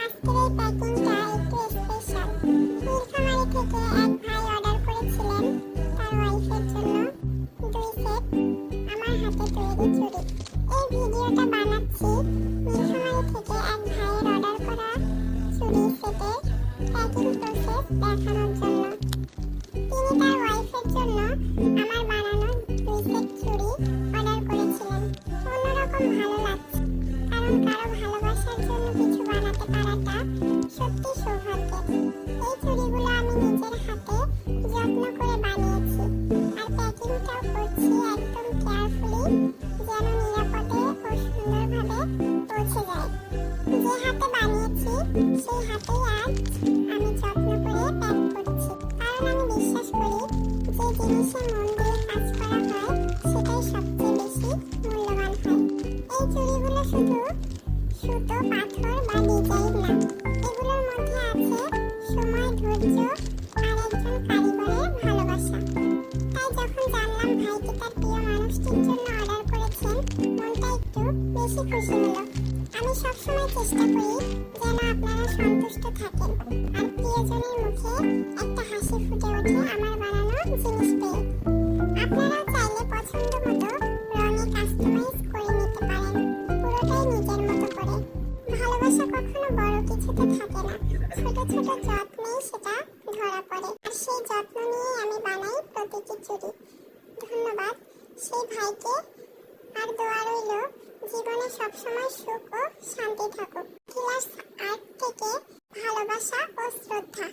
আজকের এই প্যাকিংটা একটু স্পেশাল। নীলফামারী থেকে এক ভাই অর্ডার করেছিলেন তার ওয়াইফের জন্য 2 সেট আমার হাতে তৈরি চুড়ি। এই ভিডিওটা বানাচ্ছি নীলফামারী থেকে এক ভাইয়ের অর্ডার করা চুড়ি সেটের প্যাকিং প্রসেস দেখানোর জন্য। তিনি তার ওয়াইফের জন্য আমার বানানো 2 সেট চুড়ি অর্ডার করেছিলেন। অন্যরকম ভালো লাগছে, কারণ কারো ভালোবাসার জন্য কিছু বানাতে পারাটা সত্যি সৌভাগ্যের। এই চুড়িগুলো আমি নিজের হাতে যত্ন করে বানিয়েছি, আর প্যাকিংটাও করছি একদম কেয়ারফুলি, যেন নিরাপদে ও সুন্দরভাবে পৌঁছে যায়। যে হাতে বানিয়েছি সেই হাতেই আজ আমি যত্ন করে প্যাক করছি, কারণ আমি বিশ্বাস করি যে জিনিসে মন দিয়ে কাজ করা হয় সেটাই সবচেয়ে বেশি মূল্যবান হয়। এই চুড়িগুলো শুধু সুতো, পাথর বা ডিজাইন না, এগুলোর মধ্যে আছে সময়, ধৈর্য আর একজন কারিগরের ভালোবাসা। তাই যখন জানলাম ভাইটি তার প্রিয় মানুষটির জন্য অর্ডার করেছেন, মনটা একটু বেশি খুশি হলো। আমি সবসময় চেষ্টা করি যেন আপনারা সন্তুষ্ট থাকেন আর প্রিয়জনের মুখে একটা হাসি ফুটে ওঠে আমার বানানো জিনিস পেয়ে। আপনারাও চাইলে পছন্দ মতো রঙে কাস্টমাইজ করে নিতে পারেন, পুরোটাই নিজের মতো করে। ভালোবাসা কখনো বড় কিছুতে থাকে না, ছোট ছোট যত্নেই সেটা ধরা পড়ে, আর সেই যত্ন নিয়ে আমি বানাই প্রতিটি চুড়ি। ধন্যবাদ সেই ভাইকে, আর দোয়া রইল জীবনে সবসময় সুখ ও শান্তি থাকুক। কিলার্স আর্ট থেকে ভালোবাসা ও শ্রদ্ধা।